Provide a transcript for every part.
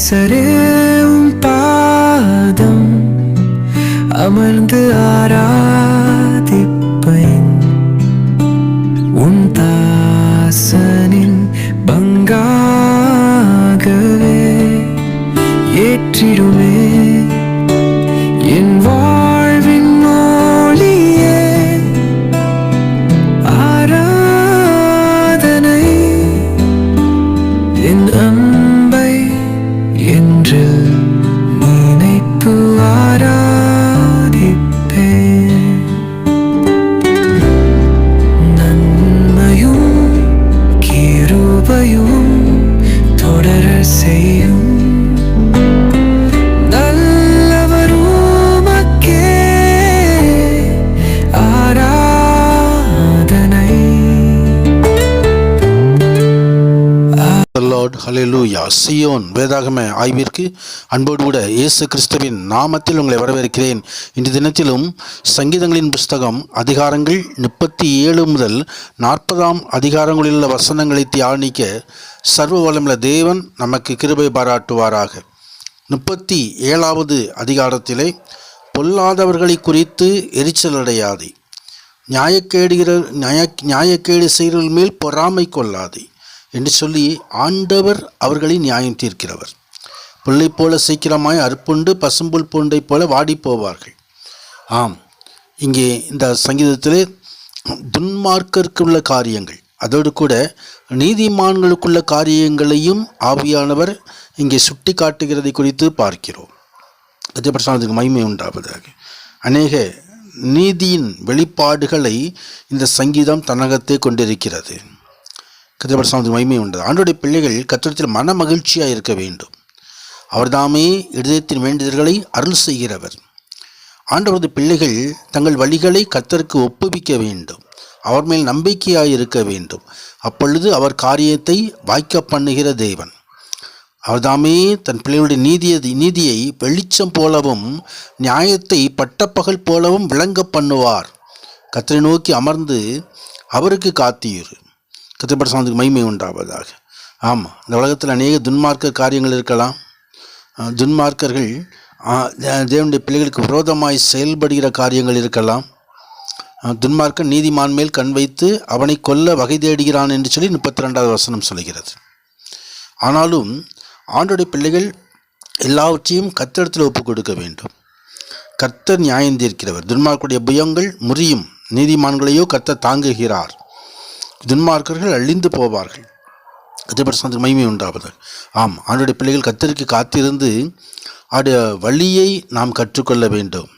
நேசரேவும் பாதம் அமர்ந்து ஆராதிப்பேன். உன் தாசனின் பங்காகவே ஏற்றிடுமே என் வாழ்வின் மொழியே. ஆராதனை என் அன்பை என்று நினைத்து ஆராதிப்பேன். நன்மையும் கிருபையும் தொடர செய்யும் ஹல்லேலூயா. சியோன் வேதாகம ஆய்விற்கு அன்போடு கூட இயேசு கிறிஸ்துவின் நாமத்தில் உங்களை வரவேற்கிறேன். இன்று தினத்திலும் சங்கீதங்களின் புஸ்தகம் அதிகாரங்கள் 37 முதல் 40 அதிகாரங்களில் உள்ள வசனங்களை தியானிக்க சர்வ வல்லமையுள்ள தேவன் நமக்கு கிருபை பாராட்டுவாராக. 37வது அதிகாரத்திலே பொல்லாதவர்களை குறித்து எரிச்சலடையாதே, நியாயக்கேடு செய்கிறவர்கள் மேல் பொறாமை கொள்ளாதே என்று சொல்லி ஆண்டவர் அவர்களை நியாயம் தீர்க்கிறவர். புல்லை போல சீக்கிரமாய் அறுப்புண்டு பசும்புல் பூண்டை போல வாடி போவார்கள். ஆம், இங்கே இந்த சங்கீதத்திலே துன்மார்க்கருக்குள்ள காரியங்கள், அதோடு கூட நீதிமான்களுக்குள்ள காரியங்களையும் ஆவியானவர் இங்கே சுட்டி காட்டுகிறதை குறித்து பார்க்கிறோம். பிரசானத்துக்கு மகிமை உண்டாவதாக. அநேக நீதியின் வெளிப்பாடுகளை இந்த சங்கீதம் தன்னகத்தை கொண்டிருக்கிறது. கர்த்தருடைய மகிமை உண்டு. ஆண்டவருடைய பிள்ளைகள் கர்த்தரிடத்தில் மன மகிழ்ச்சியாக இருக்க வேண்டும். அவர்தாமே இதயத்தின் வேண்டுதல்களை அருள் செய்கிறவர். ஆண்டவருடைய பிள்ளைகள் தங்கள் வழிகளை கர்த்தருக்கு ஒப்புவிக்க வேண்டும். அவர் மேல் நம்பிக்கையாக இருக்க வேண்டும். அப்பொழுது அவர் காரியத்தை வாய்க்க பண்ணுகிற தேவன். அவர்தாமே தன் பிள்ளைகளுடைய நீதியை வெளிச்சம் போலவும் நியாயத்தை பட்டப்பகல் போலவும் விளங்க பண்ணுவார். கர்த்தரை நோக்கி அமர்ந்து அவருக்கு காத்தீர். கர்த்தருக்கு மகிமை உண்டாவதாக. ஆமாம், இந்த உலகத்தில் அநேக துன்மார்க்க காரியங்கள் இருக்கலாம். துன்மார்க்கர்கள் தேவனுடைய பிள்ளைகளுக்கு விரோதமாய் செயல்படுகிற காரியங்கள் இருக்கலாம். துன்மார்க்கன் நீதிமான் மேல் கண் வைத்து அவனை கொல்ல வகை தேடுகிறான் என்று சொல்லி 32வது வசனம் சொல்கிறது. ஆனாலும் ஆண்டோடைய பிள்ளைகள் எல்லாவற்றையும் கர்த்தரிடத்தில் ஒப்புக் கொடுக்க வேண்டும். கர்த்தர் நியாயம் தீர்க்கிறவர். துன்மார்க்குடைய புயங்கள் முறியும், நீதிமான்களையோ கர்த்தர் தாங்குகிறார். துன்மார்க்கர்கள் அழிந்து போவார்கள். கர்த்தருக்கு மகிமை உண்டாவது. ஆம், ஆண்டோடைய பிள்ளைகள் கர்த்தருக்கு காத்திருந்து அவருடைய வழியை நாம் கற்றுக்கொள்ள வேண்டும்.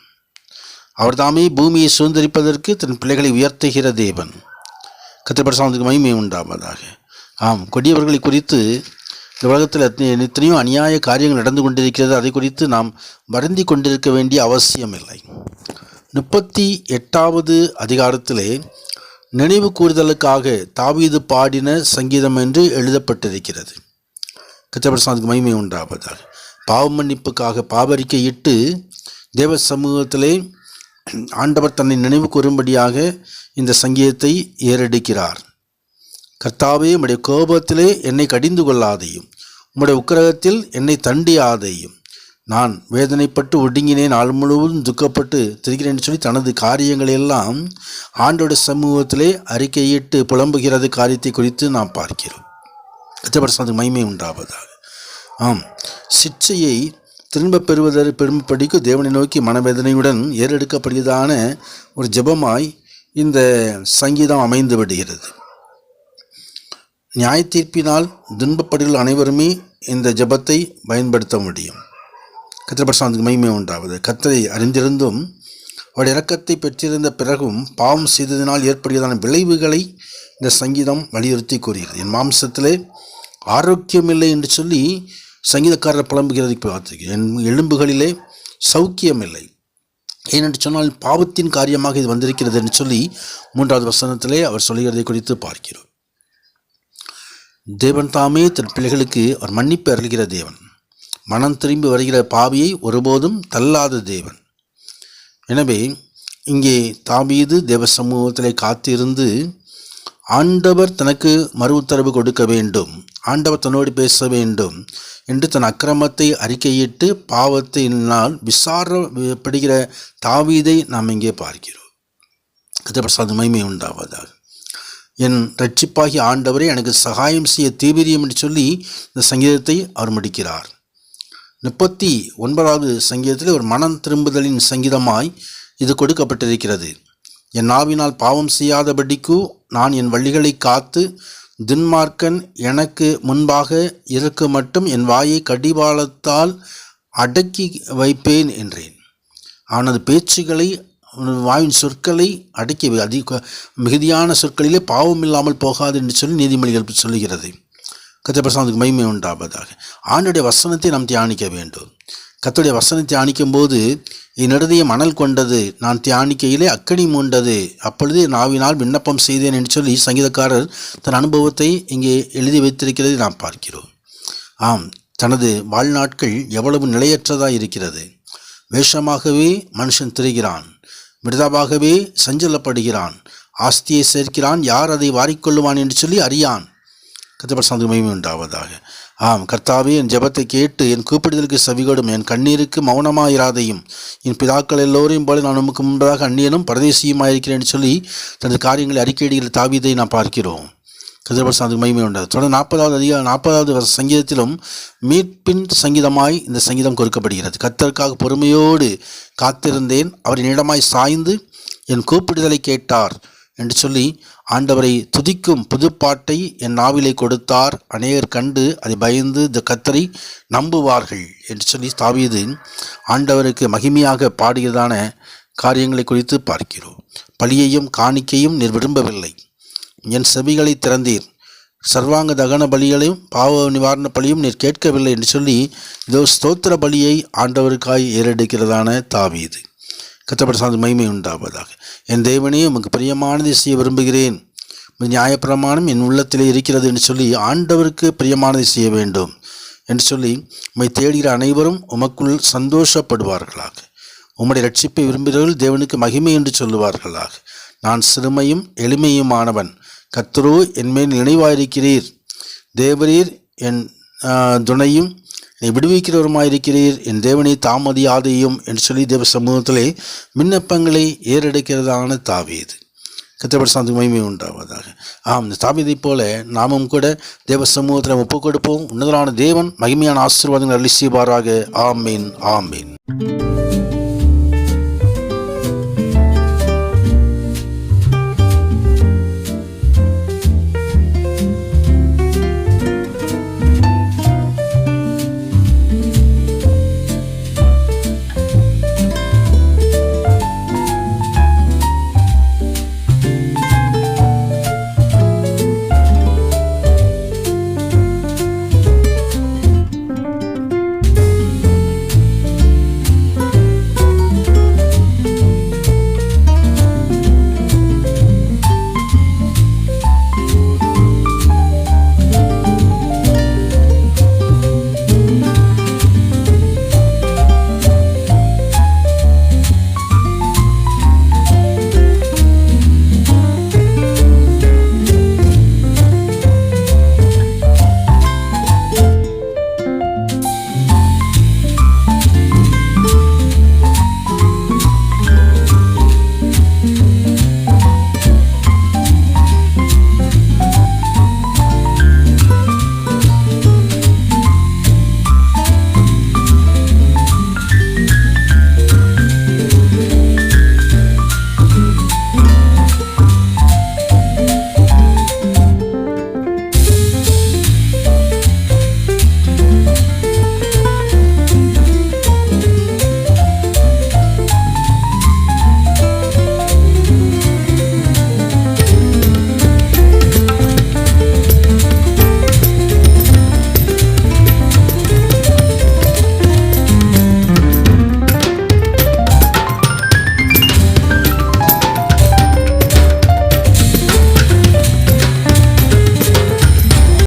அவர்தாமே பூமியை சுதந்திரிப்பதற்கு தன் பிள்ளைகளை உயர்த்துகிற தேவன். கர்த்தருக்கு மகிமை உண்டாவதாக. ஆம், கொடியவர்களை குறித்து இந்த உலகத்தில் எத்தனையோ அநியாய காரியங்கள் நடந்து கொண்டிருக்கிறது. அதை குறித்து நாம் வருந்தி கொண்டிருக்க வேண்டிய அவசியம் இல்லை. 38வது அதிகாரத்திலே நினைவு கூறுதலுக்காக தாவீது பாடின சங்கீதம் என்று எழுதப்பட்டிருக்கிறது. கர்த்தருக்கு மகிமை உண்டாவதாக. பாவ மன்னிப்புக்காக பாவரிக்கையிட்டு தேவ சமூகத்திலே ஆண்டவர் தன்னை நினைவு கூறும்படியாக இந்த சங்கீதத்தை ஏறெடுக்கிறார். கர்த்தாவே, உம்முடைய கோபத்திலே என்னை கடிந்து கொள்ளாதையும், உம்முடைய உக்கிரகத்தில் என்னை தண்டியாதையும். நான் வேதனைப்பட்டு ஒடுங்கினேன், நாள் முழுவதும் துக்கப்பட்டு திரிகிறேன் சொல்லி தனது காரியங்களை எல்லாம் ஆண்டோடைய சமூகத்திலே அறிக்கையிட்டு புலம்புகிறது காரியத்தை குறித்து நாம் பார்க்கிறோம். கர்த்தருக்கு மகிமை உண்டாவதாக. ஆம், சிற்சையை திரும்ப பெறும்படிக்கு தேவனை நோக்கி மனவேதனையுடன் ஏறெடுக்கப்படுகிறதான ஒரு ஜெபமாய் இந்த சங்கீதம் அமைந்து விடுகிறது. நியாய தீர்ப்பினால் துன்பப்படுகிற அனைவருமே இந்த ஜெபத்தை பயன்படுத்த முடியும். கர்த்தருக்கு மகிமை உண்டாவது. கர்த்தரை அறிந்திருந்தும் அவருடைய இரக்கத்தை பெற்றிருந்த பிறகும் பாவம் செய்ததினால் ஏற்படுகிறதான விளைவுகளை இந்த சங்கீதம் வலியுறுத்தி கூறுகிறது. என் மாம்சத்திலே ஆரோக்கியமில்லை என்று சொல்லி சங்கீதக்காரர் புலம்புகிறதை பார்த்து, என் எலும்புகளிலே சௌக்கியமில்லை, ஏனென்று சொன்னால் பாவத்தின் காரியமாக இது வந்திருக்கிறது என்று சொல்லி 3வது வசனத்திலே அவர் சொல்லுகிறதை குறித்து பார்க்கிறோம். தேவன் தாமே தன் பிள்ளைகளுக்கு அவர் மன்னிப்பு அருள்கிற தேவன். மனம் திரும்பி வருகிற பாவியை ஒருபோதும் தள்ளாத தேவன். எனவே இங்கே தாவீது தேவ சமூகத்திலே காத்திருந்து ஆண்டவர் தனக்கு மறு உத்தரவு கொடுக்க வேண்டும் ஆண்டவர் தன்னோடு பேச வேண்டும் என்று தன் அக்கிரமத்தை அறிக்கையிட்டு பாவத்தினால் விசாரப்படுகிற தாவீதை நாம் இங்கே பார்க்கிறோம். கர்த்தர் மகிமை உண்டாவதாக. என் இரட்சிப்பாகிய ஆண்டவரே எனக்கு சகாயம் செய்ய தீவிரியம் என்று சொல்லி இந்த சங்கீதத்தை அவர் முடிக்கிறார். 39வது சங்கீதத்தில் ஒரு மனம் திரும்புதலின் சங்கீதமாய் இது கொடுக்கப்பட்டிருக்கிறது. என் நாவினால் பாவம் செய்யாதபடிக்கு நான் என் வழிகளை காத்து துன்மார்க்கன் எனக்கு முன்பாக இருக்க மட்டும் என் வாயை கடிவாளத்தால் அடக்கி வைப்பேன் என்றேன். அவனது பேச்சுகளை வாயின் சொற்களை அடக்கி மிகுதியான சொற்களிலே பாவம் இல்லாமல் போகாது என்று சொல்லி நீதிமொழிகள் சொல்லுகிறது. கர்த்தருக்கு மகிமை உண்டாவதாக. ஆண்டுடைய வசனத்தை நாம் தியானிக்க வேண்டும். கர்த்தருடைய வசனத்தை தியானிக்கும் போது என்னுடைய மணல் கொண்டது, நான் தியானிக்கையிலே அக்கனி மூண்டது, அப்பொழுது நாவினால் விண்ணப்பம் செய்தேன் என்று சொல்லி சங்கீதக்காரர் தன் அனுபவத்தை இங்கே எழுதி வைத்திருக்கிறதை நாம் பார்க்கிறோம். ஆம், தனது வாழ்நாட்கள் எவ்வளவு நிலையற்றதாக இருக்கிறது. வேஷமாகவே மனுஷன் திரிகிறான், மிருதாவாகவே சஞ்சலப்படுகிறான், ஆஸ்தியை சேர்க்கிறான், யார் அதை வாரிக்கொள்ளுவான் என்று சொல்லி அறியான். கர்த்தருக்கு மகிமை உண்டாவதாக. ஆம் கர்த்தாவே, என் ஜெபத்தை கேட்டு என் கூப்பிடுதலுக்கு செவிகொடும், என் கண்ணீருக்கு மௌனமாயிராதையும், என் பிதாக்கள் எல்லோரையும் போல நான் நமக்கு முன்பதாக அந்நியனும் பரதேசியுமாயிருக்கிறேன் என்று சொல்லி தனது காரியங்களை அறிக்கையிடுகிற தாவீதை நாம் பார்க்கிறோம். கர்த்தருக்கு மகிமை உண்டாது. தொடர்ந்து 40வது சங்கீதத்திலும் மீட்பின் சங்கீதமாய் இந்த சங்கீதம் கொடுக்கப்படுகிறது. கர்த்தருக்காக பொறுமையோடு காத்திருந்தேன், அவரின் இடமாய் சாய்ந்து என் கூப்பிடுதலை கேட்டார் என்று சொல்லி ஆண்டவரை துதிக்கும் புதுப்பாட்டை என் நாவிலை கொடுத்தார். அநேகர் கண்டு அதை பயந்து இந்த கர்த்தரை நம்புவார்கள் என்று சொல்லி தாவீது ஆண்டவருக்கு மகிமையாக பாடுகிறதான காரியங்களை குறித்து பார்க்கிறோம். பலியையும் காணிக்கையும் நீர் விரும்பவில்லை, என் செவிகளை திறந்தீர், சர்வாங்க தகன பலிகளையும் பாவ நிவாரண பலியும் நீர் கேட்கவில்லை என்று சொல்லி இதோ ஸ்தோத்திர பலியை ஆண்டவருக்காய் ஏறெடுக்கிறதான தாவீது. கர்த்தருக்கு மகிமை உண்டாவதாக. என் தேவனே, உமக்கு பிரியமானதை செய்ய விரும்புகிறேன், நியாயப்பிரமாணம் என் உள்ளத்திலே இருக்கிறது என்று சொல்லி ஆண்டவருக்கு பிரியமானதை செய்ய வேண்டும் என்று சொல்லி உம்மை தேடுகிற அனைவரும் உமக்குள் சந்தோஷப்படுவார்களாக. உம்முடைய ரட்சிப்பை விரும்புகிறவர்கள் தேவனுக்கு மகிமை என்று சொல்லுவார்களாக. நான் சிறுமையும் எளிமையுமானவன், கர்த்தரோ என்மேல் நினைவாயிருக்கிறீர், தேவரீர் என் துணையும் என்னை விடுவிக்கிறவருமாயிருக்கிறீர், என் தேவனை தாமதியாதையும் என்று சொல்லி தேவ சமூகத்திலே விண்ணப்பங்களை ஏறெடுக்கிறதான தாவீது. கர்த்தருக்கு மகிமை உண்டாவதாக. ஆம், இந்த தாவீதைப் போல நாமும் கூட தேவ சமூகத்தில் ஒப்புக் கொடுப்போம். உன்னதரான தேவன் மகிமையான ஆசீர்வாதங்கள் அளிப்பாராக. ஆமீன், ஆமீன்.